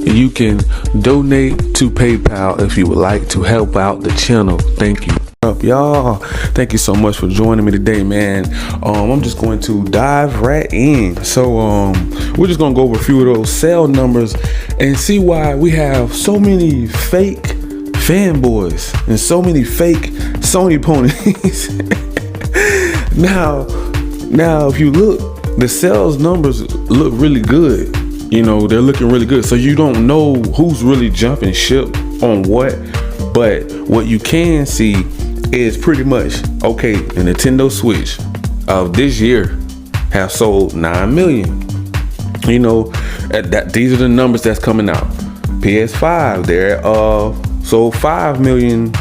You can donate to PayPal if you would like to help out the channel. Thank you. Up, y'all. Thank you so much for joining me today, man. I'm just going to dive right in. So we're just gonna go over a few of those sale numbers and see why we have so many fake fanboys and so many fake Sony ponies. now if you look, the sales numbers look really good. You know, they're looking really good. So you don't know who's really jumping ship on what, but what you can see is pretty much, okay, the Nintendo Switch of this year have sold 9 million. You know, these are the numbers that's coming out. PS5, they're sold 5 million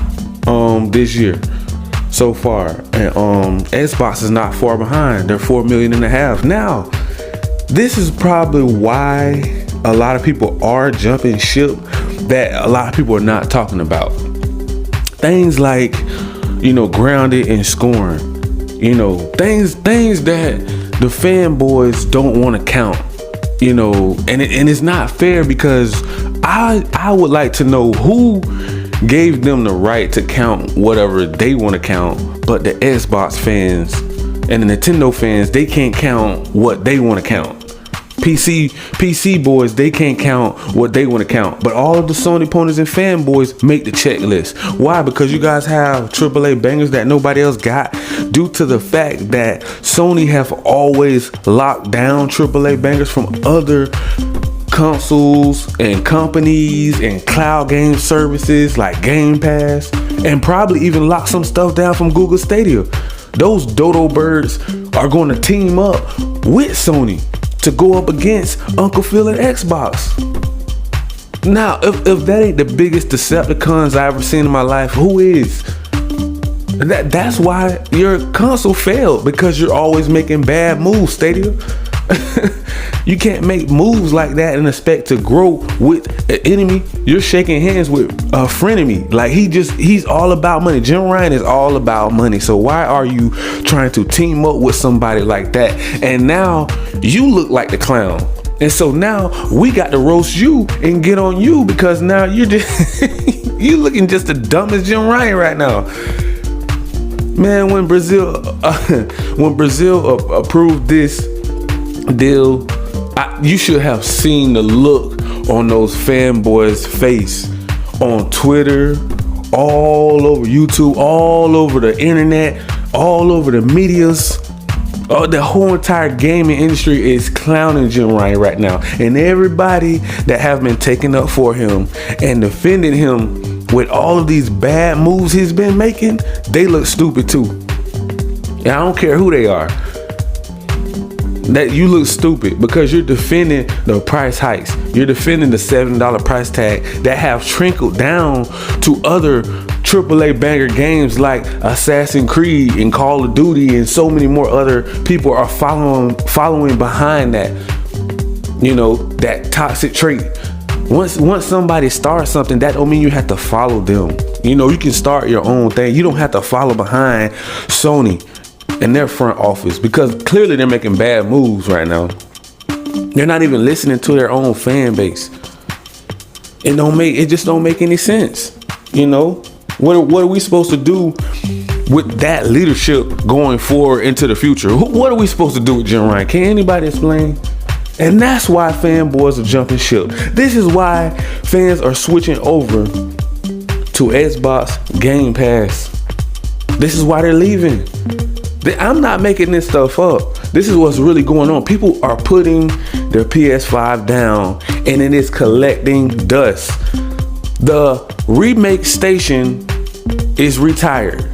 this year so far. And Xbox is not far behind. They're 4.5 million. Now, this is probably why a lot of people are jumping ship that a lot of people are not talking about. Things like, you know, Grounded and Scorn, you know, things that the fanboys don't want to count, you know, and it's not fair, because I would like to know who gave them the right to count whatever they want to count, but the Xbox fans and the Nintendo fans, they can't count what they want to count. PC boys, they can't count what they want to count, but all of the Sony ponies and fanboys make the checklist. Why? Because you guys have AAA bangers that nobody else got, due to the fact that Sony have always locked down AAA bangers from other consoles and companies and cloud game services like Game Pass, and probably even locked some stuff down from Google Stadia. Those dodo birds are going to team up with Sony to go up against Uncle Phil and Xbox. Now, if that ain't the biggest Decepticons I ever seen in my life, who is? That's why your console failed, because you're always making bad moves, Stadia. You can't make moves like that and expect to grow with an enemy. You're shaking hands with a frenemy. Like, he's all about money. Jim Ryan is all about money. So why are you trying to team up with somebody like that? And now you look like the clown. And so now we got to roast you and get on you, because now you're just you looking just the dumbest Jim Ryan right now. Man, when Brazil approved this deal, you should have seen the look on those fanboys' face on Twitter, all over YouTube, all over the internet, all over the medias. The whole entire gaming industry is clowning Jim Ryan right now, and everybody that have been taking up for him and defending him with all of these bad moves he's been making, they look stupid too. And I don't care who they are. That you look stupid, because you're defending the price hikes. You're defending the $7 price tag that have trickled down to other AAA banger games like Assassin's Creed and Call of Duty, and so many more other people are following behind that. You know, that toxic trait. Once somebody starts something, that don't mean you have to follow them. You know, you can start your own thing. You don't have to follow behind Sony in their front office, because clearly they're making bad moves right now. They're not even listening to their own fan base. It just don't make any sense. You know, what are we supposed to do with that leadership going forward into the future? What are we supposed to do with Jim Ryan? Can anybody explain? And that's why fanboys are jumping ship. This is why fans are switching over to Xbox Game Pass. This is why they're leaving. I'm not making this stuff up. This is what's really going on. People are putting their PS5 down, and it is collecting dust. The remake station is retired.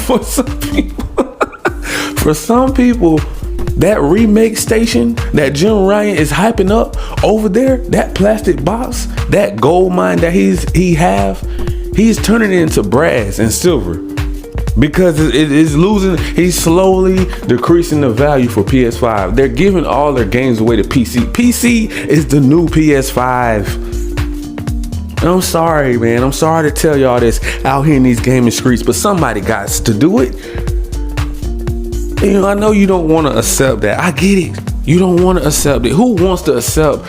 For some people, That remake station that Jim Ryan is hyping up over there, that plastic box, that gold mine that he's turning it into brass and silver because it is losing. He's slowly decreasing the value for PS5. They're giving all their games away to PC. PC is the new PS5. And I'm sorry, man. I'm sorry to tell y'all this out here in these gaming streets, but somebody got to do it. You know, I know you don't want to accept that. I get it. You don't want to accept it. Who wants to accept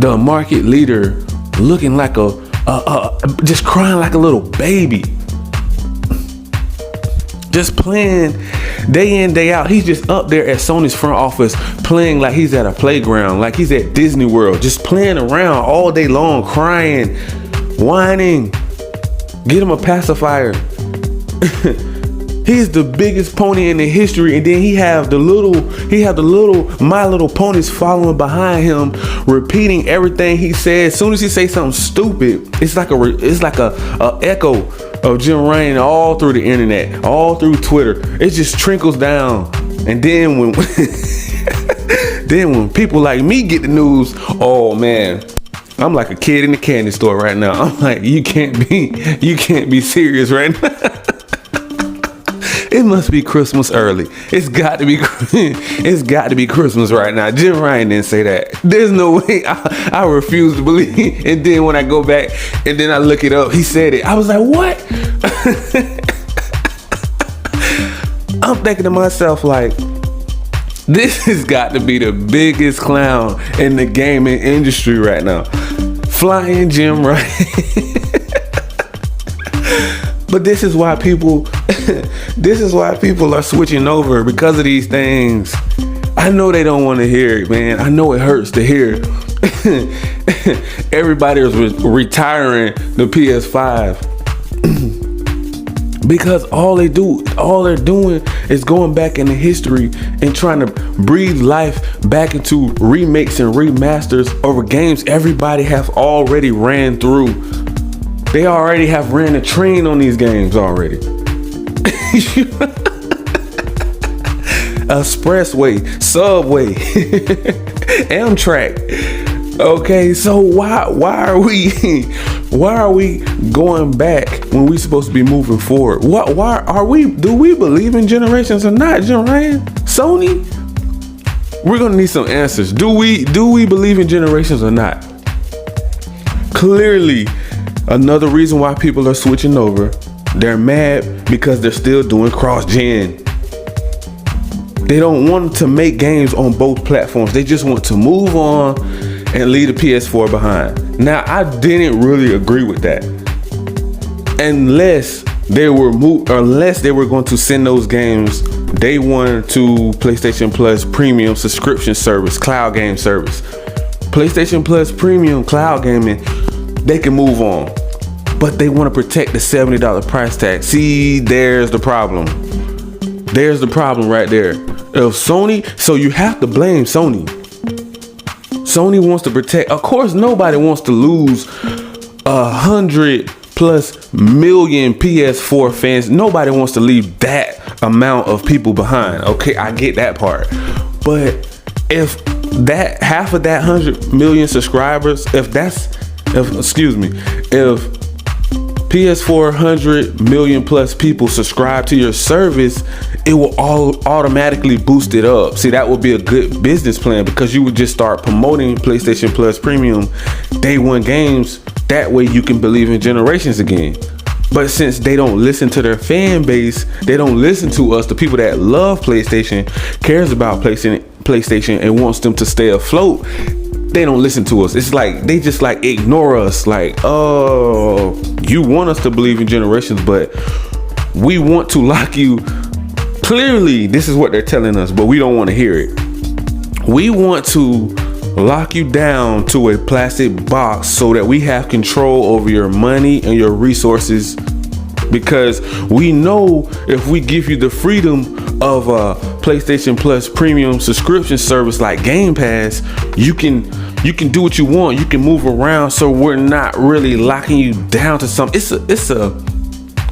the market leader looking like just crying like a little baby? Just playing day in, day out. He's just up there at Sony's front office playing like he's at a playground, like he's at Disney World, just playing around all day long, crying, whining. Get him a pacifier. He's the biggest pony in the history, and then he have the little My Little Ponies following behind him, repeating everything he says. As soon as he say something stupid, it's like a echo of Jim Ryan all through the internet, all through Twitter. It just trickles down, and then when when people like me get the news, oh man, I'm like a kid in the candy store right now. I'm like, you can't be serious right now. It must be Christmas early. It's got to be Christmas right now. Jim Ryan didn't say that. There's no way. I refuse to believe. And then when I go back and then I look it up, he said it. I was like, what? I'm thinking to myself like, this has got to be the biggest clown in the gaming industry right now. Flying Jim Ryan. But this is why people are switching over, because of these things. I know they don't want to hear it, man. I know it hurts to hear. Everybody is retiring the PS5 because all they're doing is going back into history and trying to breathe life back into remakes and remasters over games everybody have already ran through. They already have ran a train on these games already. Expressway, Subway, Amtrak. Okay, so why are we going back when we supposed to be moving forward? Why are we? Do we believe in generations or not, Jim Ryan? Sony? We're gonna need some answers. Do we believe in generations or not? Clearly, another reason why people are switching over. They're mad because they're still doing cross-gen. They don't want to make games on both platforms. They just want to move on and leave the PS4 behind. Now, I didn't really agree with that. Unless they were going to send those games day one to PlayStation Plus Premium subscription service, cloud game service. PlayStation Plus Premium cloud gaming, they can move on. But they want to protect the $70 price tag. See, there's the problem. There's the problem right there. If Sony, so you have to blame Sony. Sony wants to protect. Of course, nobody wants to lose 100+ million PS4 fans. Nobody wants to leave that amount of people behind. Okay, I get that part. But if that half of that 100 million subscribers, if PS4 100 million plus people subscribe to your service, it will all automatically boost it up. See, that would be a good business plan, because you would just start promoting PlayStation Plus Premium day one games. That way you can believe in generations again. But since they don't listen to their fan base, they don't listen to us, the people that love PlayStation, cares about PlayStation and wants them to stay afloat, they don't listen to us. It's like they just like ignore us. Like, oh, you want us to believe in generations, but we want to lock you. Clearly, this is what they're telling us, but we don't want to hear it. We want to lock you down to a plastic box so that we have control over your money and your resources, because we know if we give you the freedom of a PlayStation Plus Premium subscription service like Game Pass, you can do what you want. You can move around, so we're not really locking you down to something. It's a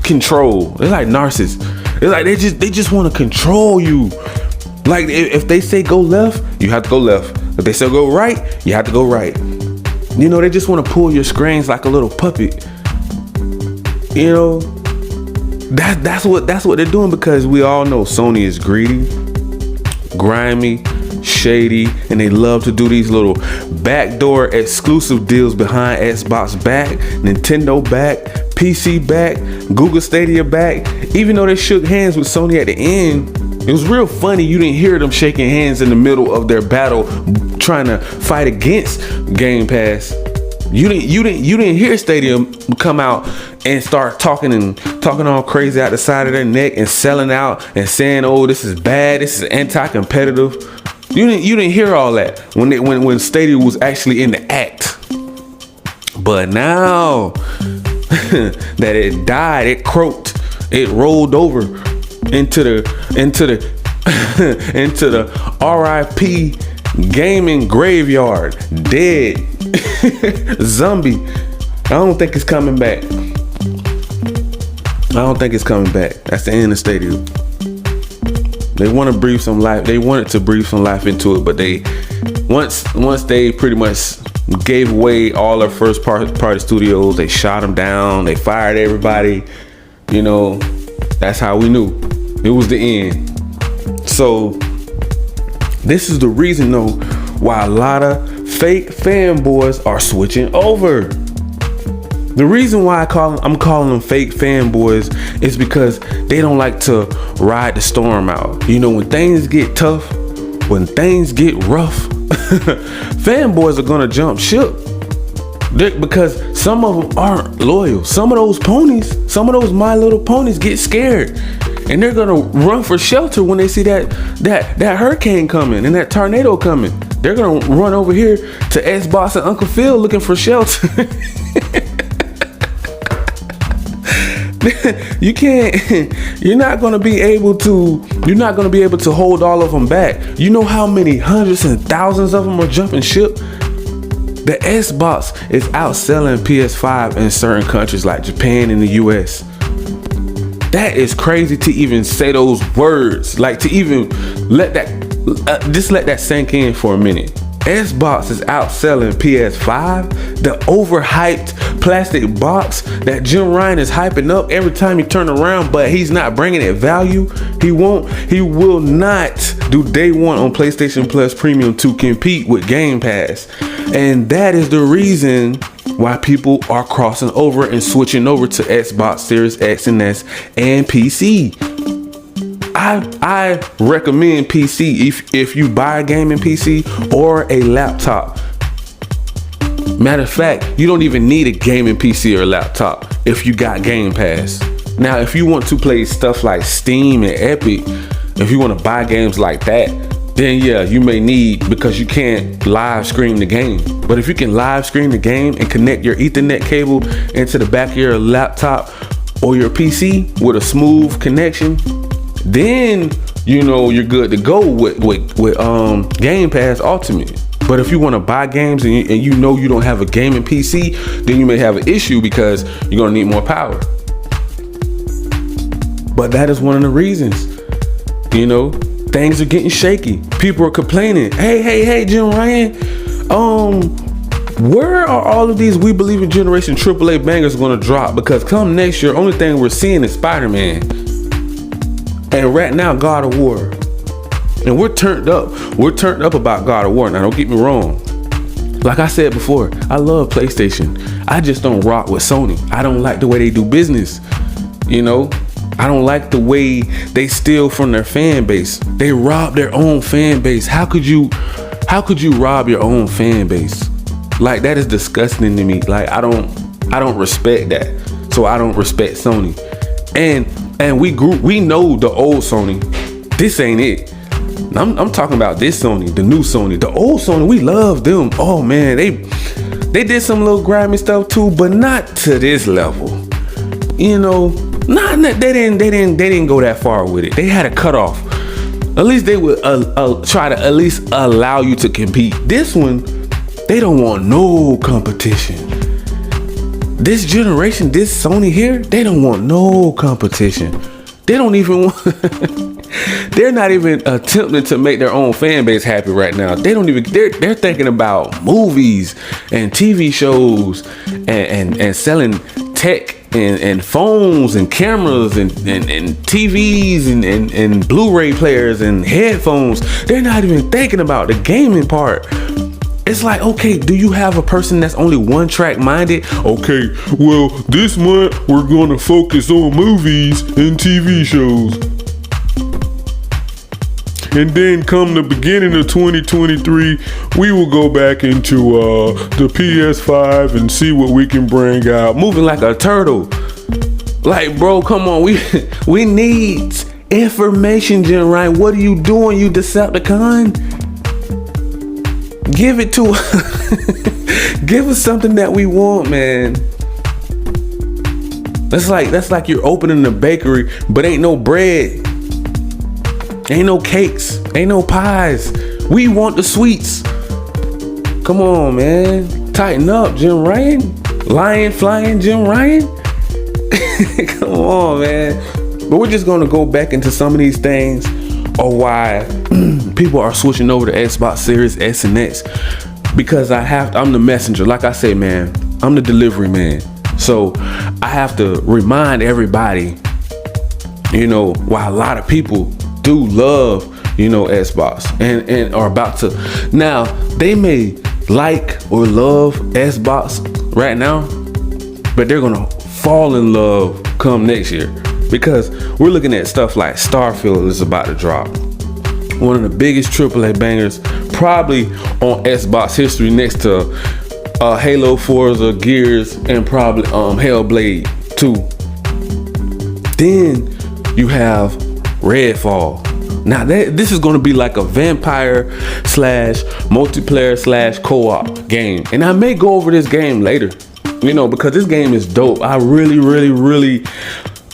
control. It's like narcissists. It's like they just want to control you. Like if they say go left, you have to go left. If they say go right, you have to go right. You know, they just want to pull your strings like a little puppet. You know, that's what they're doing, because we all know Sony is greedy, grimy, shady, and they love to do these little backdoor exclusive deals behind Xbox back, Nintendo back, PC back, Google Stadia back. Even though they shook hands with Sony at the end, it was real funny. You didn't hear them shaking hands in the middle of their battle trying to fight against Game Pass. You didn't hear Stadium come out and start talking all crazy out the side of their neck and selling out and saying, "Oh, this is bad. This is anti-competitive." You didn't hear all that when Stadia was actually in the act. But now that it died, it croaked, it rolled over into the into the RIP gaming graveyard, dead. Zombie. I don't think it's coming back. That's the end of Stadia. They want to breathe some life. They wanted to breathe some life into it, but they once they pretty much gave away all their first party studios, they shot them down. They fired everybody. You know, that's how we knew it was the end. So this is the reason though why a lot of fake fanboys are switching over. The reason why I'm calling them fake fanboys is because they don't like to ride the storm out. You know, when things get tough, when things get rough, fanboys are gonna jump ship. Because some of them aren't loyal. Some of those My Little Ponies get scared. And they're gonna run for shelter when they see that hurricane coming and that tornado coming. They're gonna run over here to Xbox and Uncle Phil looking for shelter. You're not gonna be able to hold all of them back. You know how many hundreds and thousands of them are jumping ship? The Xbox is outselling PS5 in certain countries like Japan and the US. That is crazy to even say those words, like to even let that sink in for a minute. Xbox is outselling PS5, the overhyped plastic box that Jim Ryan is hyping up every time you turn around, but he's not bringing it value. He will not do day one on PlayStation Plus Premium to compete with Game Pass. And that is the reason why people are crossing over and switching over to Xbox Series X and S and PC. I recommend PC if you buy a gaming PC or a laptop. Matter of fact, you don't even need a gaming PC or a laptop if you got Game Pass. Now, if you want to play stuff like Steam and Epic, if you want to buy games like that, then yeah, you may need, because you can't live stream the game. But if you can live stream the game and connect your Ethernet cable into the back of your laptop or your PC with a smooth connection, then you know you're good to go with Game Pass Ultimate. But if you want to buy games and you know you don't have a gaming PC, then you may have an issue because you're gonna need more power. But that is one of the reasons, you know, things are getting shaky. People are complaining. Hey, Jim Ryan, where are all of these We Believe in Generation AAA bangers gonna drop? Because come next year, only thing we're seeing is Spider-Man. And right now, God of War. And we're turned up. We're turned up about God of War. Now, don't get me wrong. Like I said before, I love PlayStation. I just don't rock with Sony. I don't like the way they do business. You know, I don't like the way they steal from their fan base. They rob their own fan base. How could you rob your own fan base? Like, that is disgusting to me. Like, I don't respect that. So I don't respect Sony. And we know the old Sony. This ain't it. I'm talking about this Sony, the new Sony. The old Sony, we love them. Oh man, they did some little grimy stuff too, but not to this level. You know, they didn't go that far with it. They had a cutoff. At least they would try to at least allow you to compete. This one, they don't want no competition. This generation, this Sony here, they don't want no competition. They don't even want they're not even attempting to make their own fan base happy right now. They don't even, they're thinking about movies and TV shows and selling tech and phones and cameras and TVs and Blu-ray players and headphones. They're not even thinking about the gaming part. It's like, okay, do you have a person that's only one track minded? Okay, well, this month we're gonna focus on movies and TV shows. And then come the beginning of 2023, we will go back into the PS5 and see what we can bring out. Moving like a turtle. Like, bro, come on, we need information, Jim Ryan. What are you doing, you Decepticon? Give it to us. Give us something that we want, man. That's like you're opening a bakery, but ain't no bread, ain't no cakes, ain't no pies. We want the sweets. Come on, man. Tighten up, Jim Ryan. Lion flying Jim Ryan. Come on, man. But we're just gonna go back into some of these things, or why people are switching over to Xbox Series S and X, because I'm the messenger. Like I say, man, I'm the delivery man. So I have to remind everybody, you know, why a lot of people do love, you know, Xbox and are about to. Now, they may like or love Xbox right now, but they're gonna fall in love come next year, because we're looking at stuff like Starfield is about to drop. One of the biggest AAA bangers probably on Xbox history, next to Halo, Forza, Gears, and probably Hellblade 2. Then you have Redfall. Now this is going to be like a vampire slash multiplayer slash co-op game, and I may go over this game later, you know, because this game is dope. I really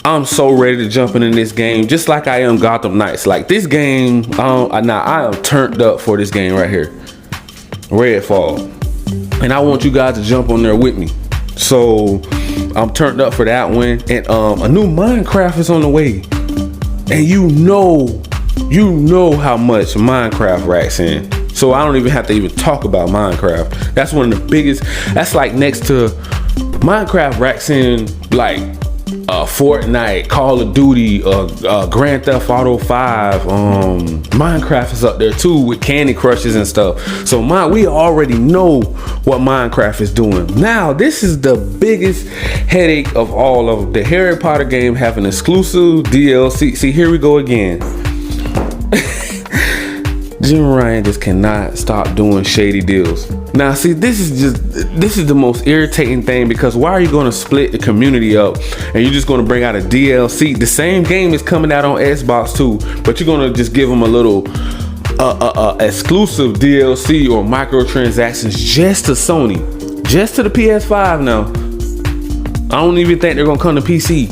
I'm so ready to jump in this game, just like I am Gotham Knights. Like this game, I am turned up for this game right here, Redfall, and I want you guys to jump on there with me. So I'm turned up for that one, and a new Minecraft is on the way, and you know how much Minecraft racks in. So I don't even have to even talk about Minecraft. That's one of the biggest. That's like next to Minecraft racks in like Fortnite, Call of Duty, Grand Theft Auto 5. Minecraft is up there too with Candy Crushes and stuff. So we already know what Minecraft is doing. Now this is the biggest headache of all of them. The Harry Potter game having exclusive DLC. See, here we go again. Jim Ryan just cannot stop doing shady deals. Now, see, this is the most irritating thing, because why are you going to split the community up and you're just going to bring out a DLC? The same game is coming out on Xbox too, but you're going to just give them a little exclusive DLC or microtransactions just to Sony, just to the PS5 now. I don't even think they're going to come to PC.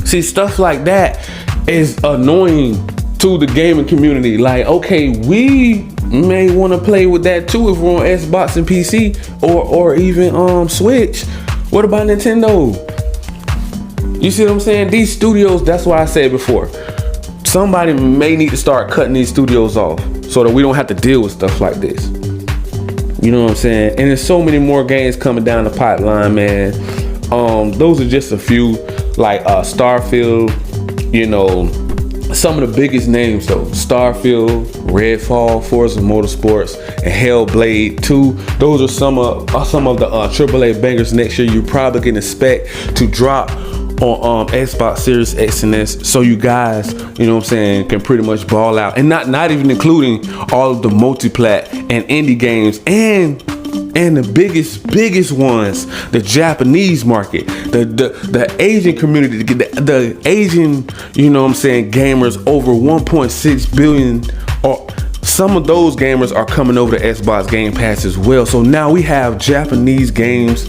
See, stuff like that is annoying to the gaming community. Like, okay, we may want to play with that too if we're on Xbox and PC, or even Switch. What about Nintendo? You see what I'm saying? These studios, that's why I said before, somebody may need to start cutting these studios off so that we don't have to deal with stuff like this. You know what I'm saying? And there's so many more games coming down the pipeline, man. Those are just a few, like Starfield, you know, some of the biggest names though: Starfield, Redfall, Forza Motorsports, and Hellblade 2. Those are some of the AAA bangers next year you probably can expect to drop on Xbox Series X and S, so you guys, you know what I'm saying, can pretty much ball out. And not even including all of the multi-plat and indie games, and the biggest ones, the Japanese market, the Asian community, the Asian, you know what I'm saying, gamers, over 1.6 billion, or some of those gamers are coming over to Xbox Game Pass as well. So now we have Japanese games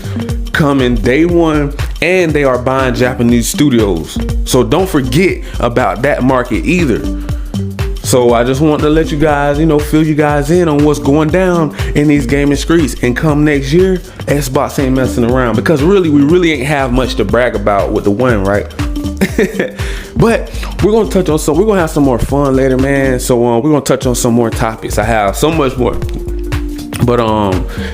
coming day one, and they are buying Japanese studios. So don't forget about that market either. So I just want to let you guys, you know, fill you guys in on what's going down in these gaming streets. And come next year, Xbox ain't messing around, because really, we really ain't have much to brag about with the one, right? But we're gonna touch on some. We're gonna have some more fun later, man. So we're gonna touch on some more topics. I have so much more. But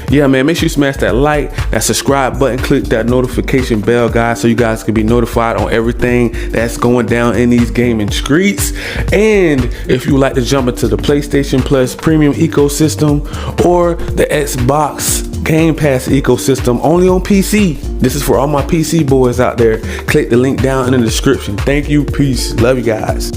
yeah, man, make sure you smash that like, that subscribe button, click that notification bell, guys, so you guys can be notified on everything that's going down in these gaming streets. And if you would like to jump into the PlayStation Plus premium ecosystem or the Xbox Game Pass ecosystem only on PC, this is for all my PC boys out there. Click the link down in the description. Thank you, peace, love you guys.